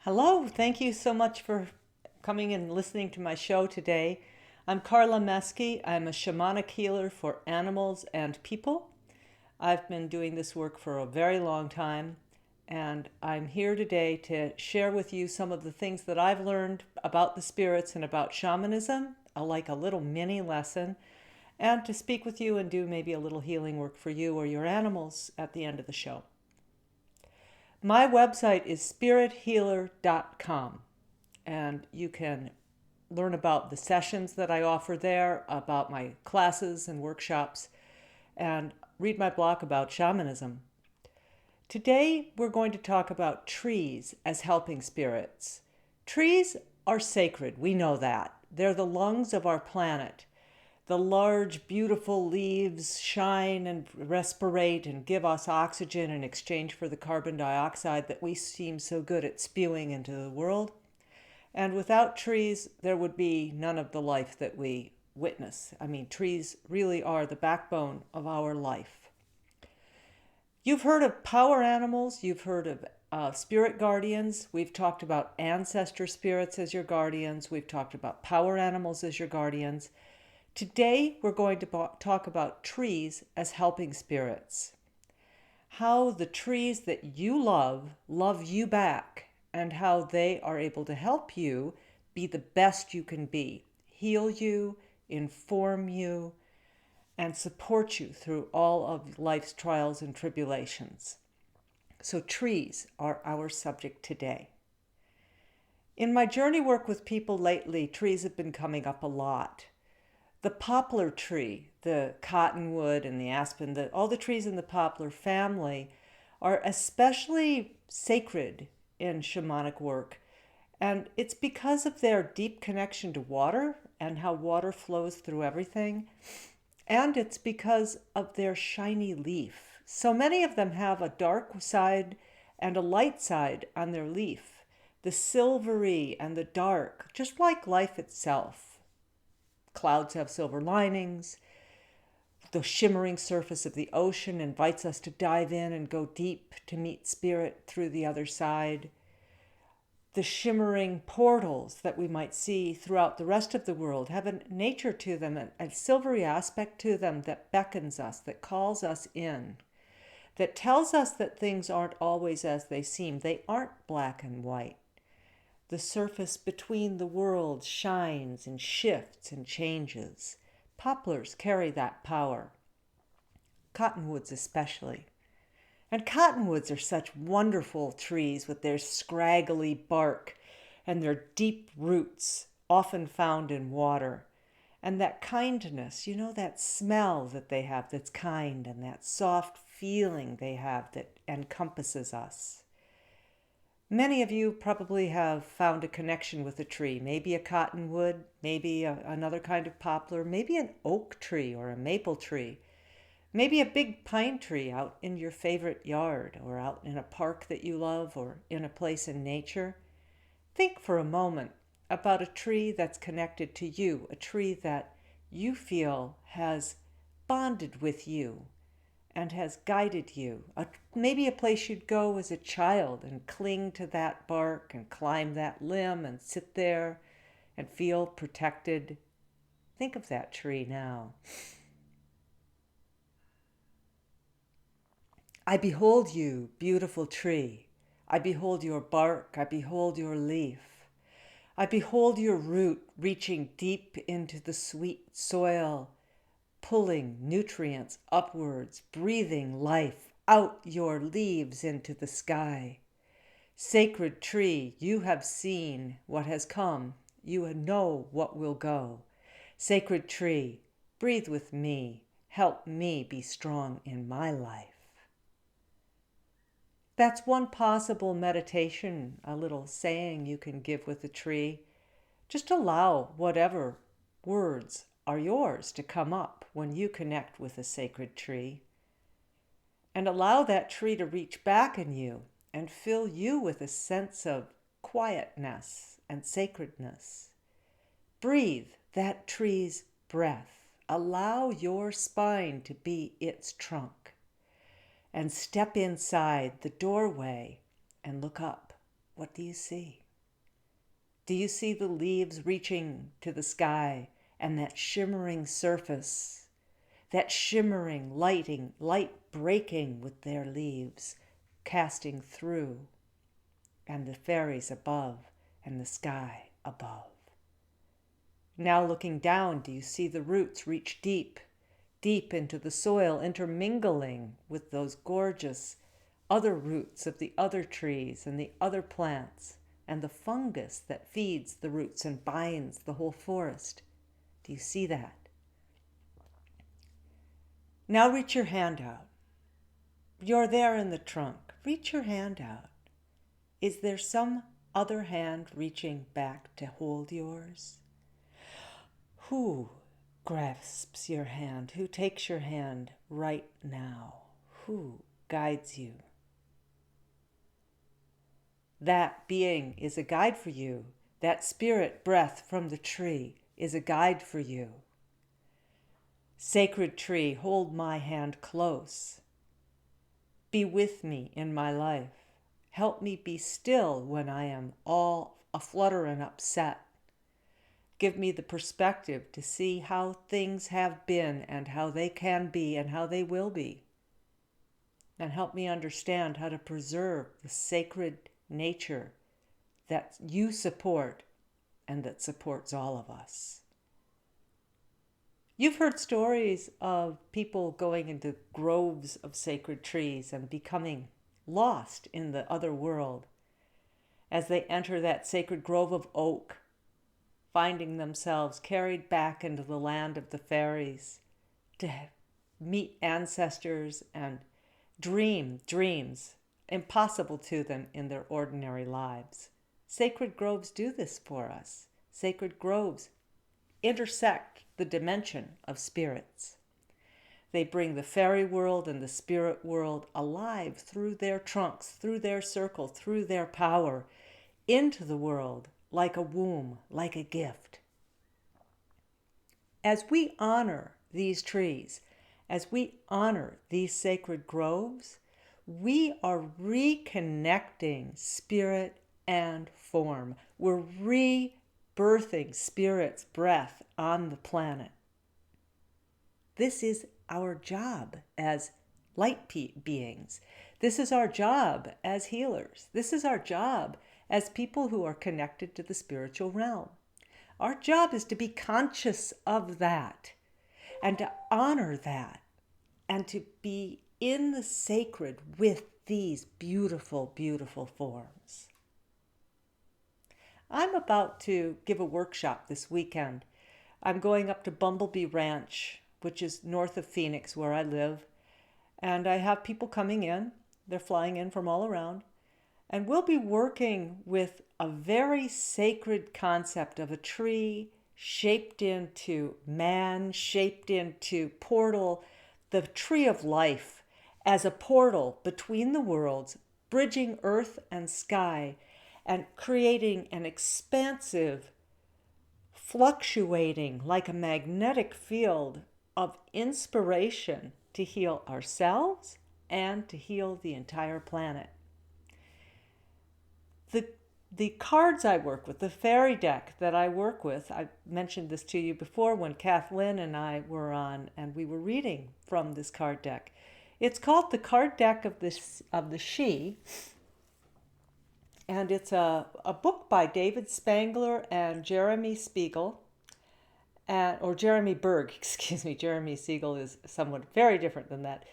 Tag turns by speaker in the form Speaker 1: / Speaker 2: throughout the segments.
Speaker 1: Hello, thank you so much for coming and listening to my show today. I'm Carla Meske. I'm a shamanic healer for animals and people. I've been doing this work for a very long time, and I'm here today to share with you some of the things that I've learned about the spirits and about shamanism, like a little mini lesson, and to speak with you and do maybe a little healing work for you or your animals at the end of the show. My website is SpiritHealer.com, and you can learn about the sessions that I offer there, about my classes and workshops, and read my blog about shamanism. Today, we're going to talk about trees as helping spirits. Trees are sacred, we know that. They're the lungs of our planet. The large, beautiful leaves shine and respirate and give us oxygen in exchange for the carbon dioxide that we seem so good at spewing into the world. And without trees, there would be none of the life that we witness. I mean, trees really are the backbone of our life. You've heard of power animals, you've heard of spirit guardians. We've talked about ancestor spirits as your guardians. We've talked about power animals as your guardians. Today, we're going to talk about trees as helping spirits. How the trees that you love you back, and how they are able to help you be the best you can be, heal you, inform you, and support you through all of life's trials and tribulations. So trees are our subject today. In my journey work with people lately, trees have been coming up a lot. The poplar tree, the cottonwood and the aspen, all the trees in the poplar family are especially sacred in shamanic work. And it's because of their deep connection to water and how water flows through everything. And it's because of their shiny leaf. So many of them have a dark side and a light side on their leaf. The silvery and the dark, just like life itself. Clouds have silver linings. The shimmering surface of the ocean invites us to dive in and go deep to meet spirit through the other side. The shimmering portals that we might see throughout the rest of the world have a nature to them, a silvery aspect to them that beckons us, that calls us in, that tells us that things aren't always as they seem. They aren't black and white. The surface between the worlds shines and shifts and changes. Poplars carry that power. Cottonwoods especially. And cottonwoods are such wonderful trees with their scraggly bark and their deep roots, often found in water. And that kindness, that smell that they have that's kind, and that soft feeling they have that encompasses us. Many of you probably have found a connection with a tree, maybe a cottonwood, maybe another kind of poplar, maybe an oak tree or a maple tree, maybe a big pine tree out in your favorite yard or out in a park that you love or in a place in nature. Think for a moment about a tree that's connected to you, a tree that you feel has bonded with you and has guided you. Maybe a place you'd go as a child and cling to that bark and climb that limb and sit there and feel protected. Think of that tree now. I behold you, beautiful tree. I behold your bark. I behold your leaf. I behold your root reaching deep into the sweet soil, pulling nutrients upwards, breathing life out your leaves into the sky. Sacred tree, you have seen what has come. You know what will go. Sacred tree, breathe with me. Help me be strong in my life. That's one possible meditation, a little saying you can give with a tree. Just allow whatever words are yours to come up when you connect with a sacred tree. And allow that tree to reach back in you and fill you with a sense of quietness and sacredness. Breathe that tree's breath. Allow your spine to be its trunk. And step inside the doorway and look up. what do you see? Do you see the leaves reaching to the sky and that shimmering surface, that shimmering, light breaking with their leaves, casting through, and the fairies above and the sky above? Now looking down, do you see the roots reach deep, deep into the soil, intermingling with those gorgeous other roots of the other trees and the other plants, and the fungus that feeds the roots and binds the whole forest? Do you see that? Now reach your hand out. You're there in the trunk. Reach your hand out. Is there some other hand reaching back to hold yours? Who grasps your hand? Who takes your hand right now? Who guides you? That being is a guide for you. That spirit breath from the tree is a guide for you. Sacred tree, hold my hand close. Be with me in my life. Help me be still when I am all aflutter and upset. Give me the perspective to see how things have been and how they can be and how they will be. And help me understand how to preserve the sacred nature that you support and that supports all of us. You've heard stories of people going into groves of sacred trees and becoming lost in the other world as they enter that sacred grove of oak, finding themselves carried back into the land of the fairies to meet ancestors and dream dreams impossible to them in their ordinary lives. Sacred groves do this for us. Sacred groves intersect the dimension of spirits. They bring the fairy world and the spirit world alive through their trunks, through their circle, through their power, into the world like a womb, like a gift. As we honor these trees, as we honor these sacred groves, we are reconnecting spirit and form. We're rebirthing spirit's breath on the planet. This is our job as light beings. This is our job as healers. This is our job as people who are connected to the spiritual realm. Our job is to be conscious of that and to honor that and to be in the sacred with these beautiful, beautiful forms. I'm about to give a workshop this weekend. I'm going up to Bumblebee Ranch, which is north of Phoenix, where I live. And I have people coming in. They're flying in from all around. And we'll be working with a very sacred concept of a tree shaped into man, shaped into portal, the tree of life as a portal between the worlds, bridging earth and sky, and creating an expansive, fluctuating, like a magnetic field of inspiration to heal ourselves and to heal the entire planet. The cards I work with, the fairy deck that I work with, I mentioned this to you before when Kathleen and I were on and we were reading from this card deck. It's called the card deck of the She, and it's a book by David Spangler and Jeremy Spiegel, or Jeremy Berg, excuse me. Jeremy Siegel is someone very different than that.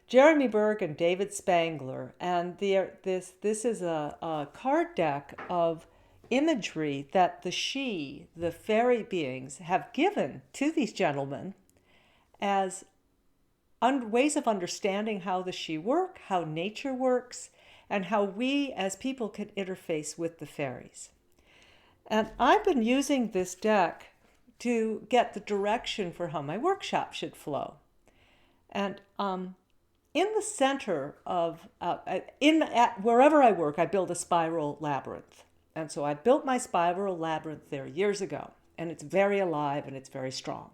Speaker 1: Jeremy Berg and David Spangler, and this is a card deck of imagery that the fairy beings, have given to these gentlemen as ways of understanding how the she work, how nature works, and how we as people can interface with the fairies. And I've been using this deck to get the direction for how my workshop should flow. And in the center of, wherever I work, I build a spiral labyrinth. And so I built my spiral labyrinth there years ago, and it's very alive and it's very strong.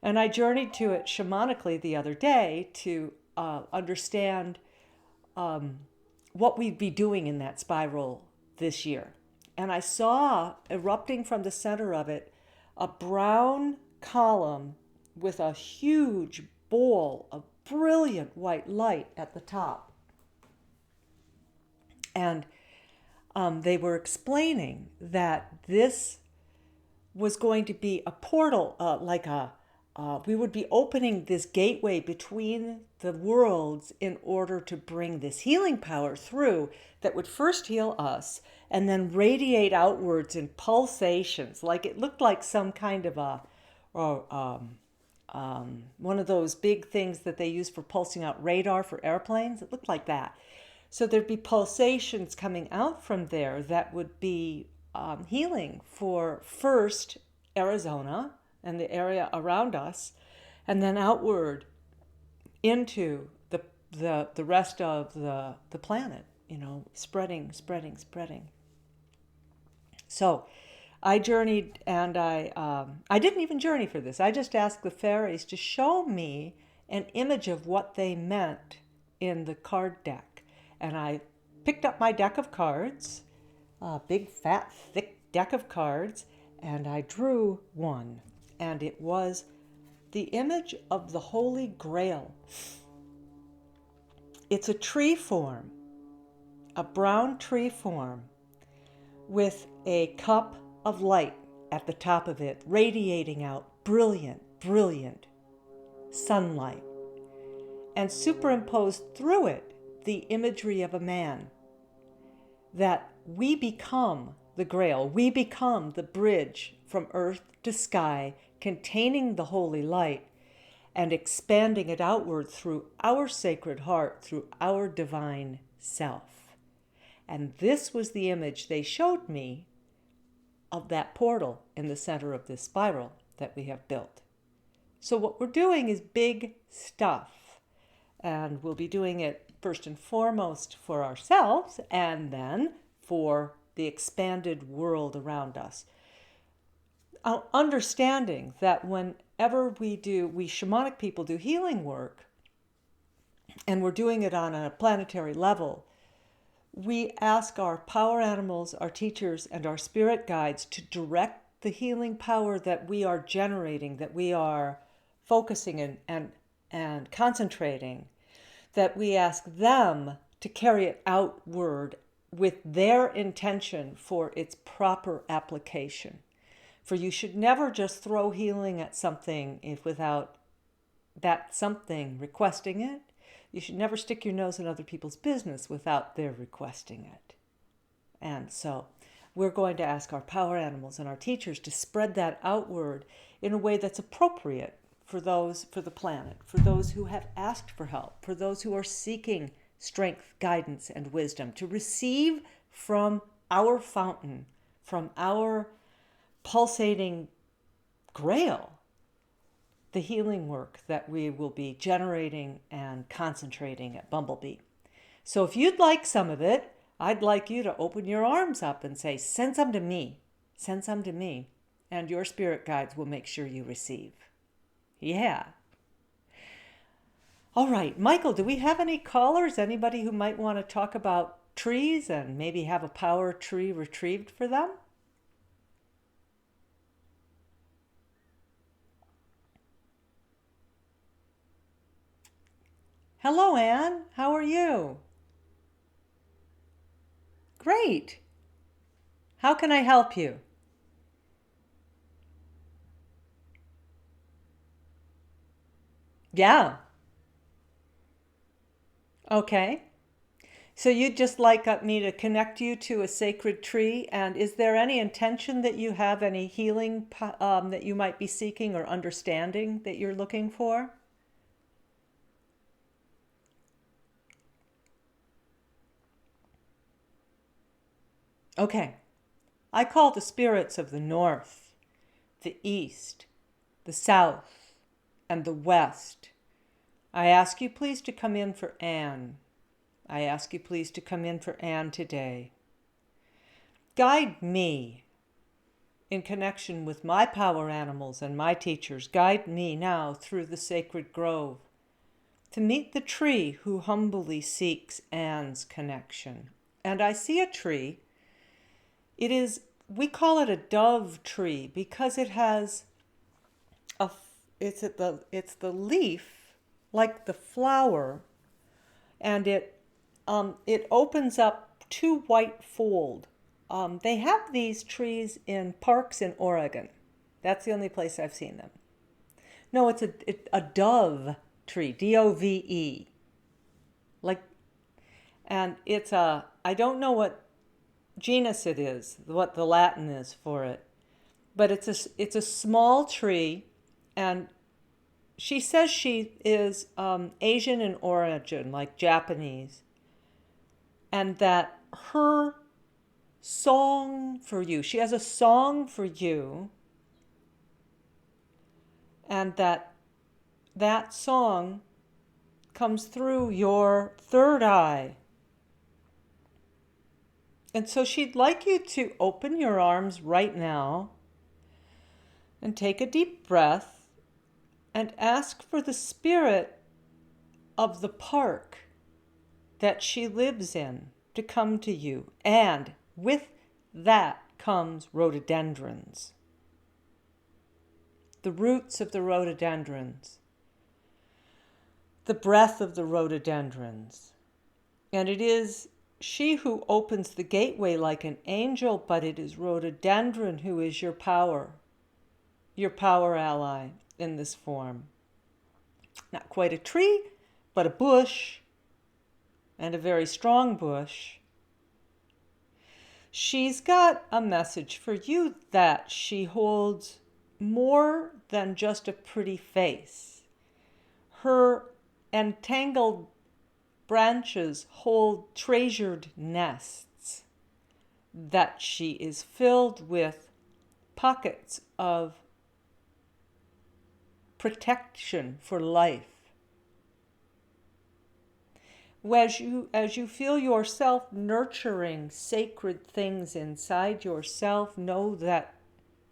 Speaker 1: And I journeyed to it shamanically the other day to understand what we'd be doing in that spiral this year. And I saw erupting from the center of it a brown column with a huge bowl of brilliant white light at the top. And they were explaining that this was going to be a portal, we would be opening this gateway between the worlds in order to bring this healing power through that would first heal us and then radiate outwards in pulsations. Like it looked like some kind of one of those big things that they use for pulsing out radar for airplanes. It looked like that. So there'd be pulsations coming out from there that would be healing for first Arizona and the area around us, and then outward into the rest of the planet, spreading. So I journeyed, and I didn't even journey for this. I just asked the fairies to show me an image of what they meant in the card deck. And I picked up my deck of cards, a big, fat, thick deck of cards, and I drew one. And it was the image of the Holy Grail. It's a tree form, a brown tree form, with a cup of light at the top of it, radiating out brilliant sunlight. And superimposed through it, the imagery of a man, that we become the Grail, we become the bridge from earth to sky, containing the holy light and expanding it outward through our sacred heart, through our divine self. And this was the image they showed me of that portal in the center of this spiral that we have built. So what we're doing is big stuff, and we'll be doing it first and foremost for ourselves, and then for the expanded world around us. Understanding that whenever we shamanic people do healing work, and we're doing it on a planetary level, we ask our power animals, our teachers, and our spirit guides to direct the healing power that we are generating, that we are focusing and concentrating, that we ask them to carry it outward with their intention for its proper application. For you should never just throw healing at something without that something requesting it. You should never stick your nose in other people's business without their requesting it. And so we're going to ask our power animals and our teachers to spread that outward in a way that's appropriate for the planet, for those who have asked for help, for those who are seeking strength, guidance, and wisdom, to receive from our fountain, from our pulsating grail, the healing work that we will be generating and concentrating at Bumblebee. So if you'd like some of it, I'd like you to open your arms up and say, send some to me, send some to me, and your spirit guides will make sure you receive. Yeah. All right, Michael, do we have any callers? Anybody who might want to talk about trees and maybe have a power tree retrieved for them? Hello, Anne. How are you? Great. How can I help you? Yeah. Okay. So you'd just like me to connect you to a sacred tree, and is there any intention that you have, any healing that you might be seeking or understanding that you're looking for? Okay. I call the spirits of the north, the east, the south, and the west. I ask you please to come in for Anne. I ask you please to come in for Anne today. Guide me in connection with my power animals and my teachers. Guide me now through the sacred grove to meet the tree who humbly seeks Anne's connection. And I see a tree we call it a dove tree because it has it's the leaf, like the flower, and it opens up two white fold. They have these trees in parks in Oregon. That's the only place I've seen them. No, it's a dove tree, Dove. Like, and I don't know what genus it is, what the Latin is for it, but it's a small tree, and she says she is Asian in origin, like Japanese, and that her song for you, she has a song for you, and that song comes through your third eye. And so she'd like you to open your arms right now and take a deep breath and ask for the spirit of the park that she lives in to come to you. And with that comes rhododendrons. The roots of the rhododendrons. The breath of the rhododendrons. And it is she who opens the gateway like an angel, but it is rhododendron who is your power ally in this form. Not quite a tree, but a bush, and a very strong bush. She's got a message for you that she holds more than just a pretty face. Her entangled branches hold treasured nests, that she is filled with pockets of protection for life. As you feel yourself nurturing sacred things inside yourself, know that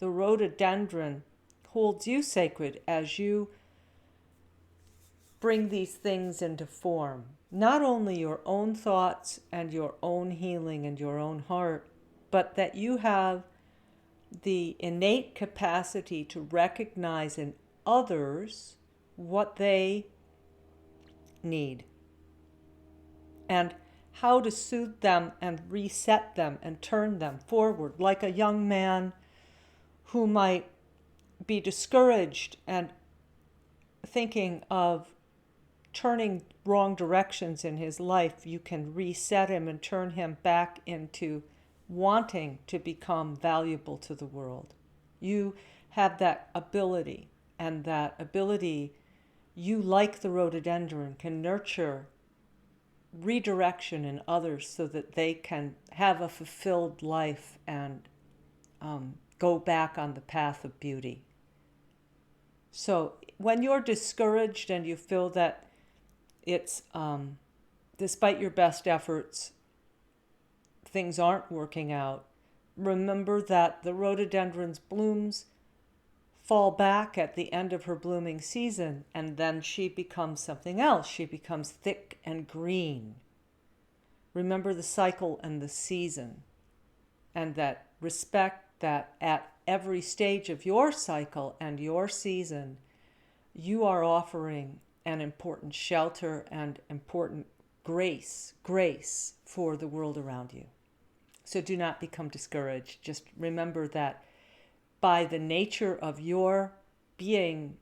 Speaker 1: the rhododendron holds you sacred as you bring these things into form. Not only your own thoughts and your own healing and your own heart, but that you have the innate capacity to recognize in others what they need and how to soothe them and reset them and turn them forward, like a young man who might be discouraged and thinking of turning wrong directions in his life. You can reset him and turn him back into wanting to become valuable to the world. You have that ability, and that ability, you, like the rhododendron, can nurture redirection in others so that they can have a fulfilled life and go back on the path of beauty. So when you're discouraged and you feel that it's, despite your best efforts, things aren't working out, remember that the rhododendron's blooms fall back at the end of her blooming season, and then she becomes something else. She becomes thick and green. Remember the cycle and the season, and that respect that at every stage of your cycle and your season, you are offering an important shelter and important grace for the world around you. So do not become discouraged. Just remember that by the nature of your being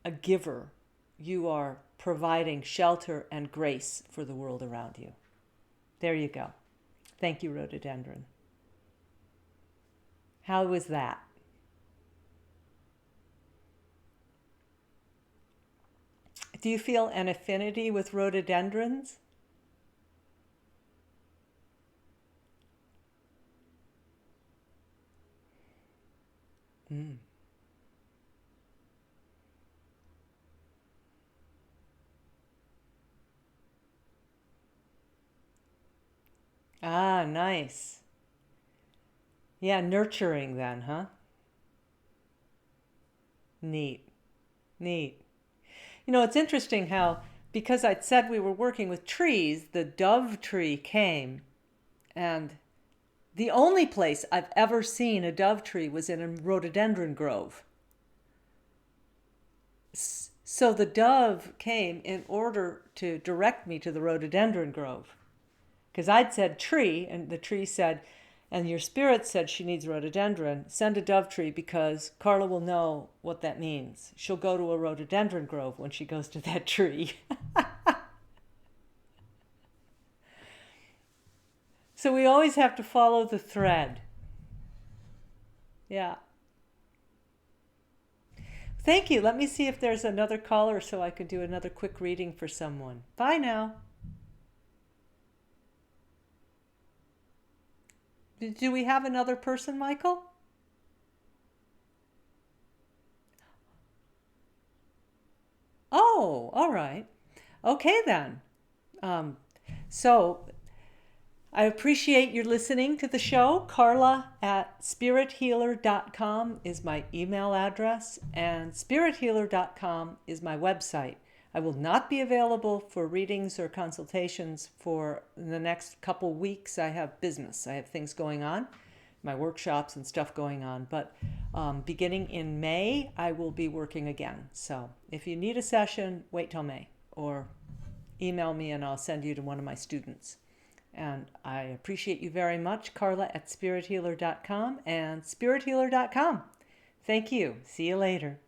Speaker 1: a giver, you are providing shelter and grace for the world around you. There you go. Thank you, rhododendron. How was that? Do you feel an affinity with rhododendrons? Ah, nice. Yeah, nurturing then, huh? Neat. Neat. You know, it's interesting how, because I'd said we were working with trees, the dove tree came, and The only place I've ever seen a dove tree was in a rhododendron grove. So the dove came in order to direct me to the rhododendron grove. Because I'd said tree, and the tree said, and your spirit said she needs rhododendron. Send a dove tree because Carla will know what that means. She'll go to a rhododendron grove when she goes to that tree. So we always have to follow the thread. Yeah. Thank you. Let me see if there's another caller so I can do another quick reading for someone. Bye now. Do we have another person, Michael? Oh, all right. Okay then. So I appreciate your listening to the show. Carla at SpiritHealer.com is my email address, and SpiritHealer.com is my website. I will not be available for readings or consultations for the next couple weeks. I have business. I have things going on, my workshops and stuff going on. But beginning in May, I will be working again. So if you need a session, wait till May or email me and I'll send you to one of my students. And I appreciate you very much, Carla at SpiritHealer.com and SpiritHealer.com. Thank you. See you later.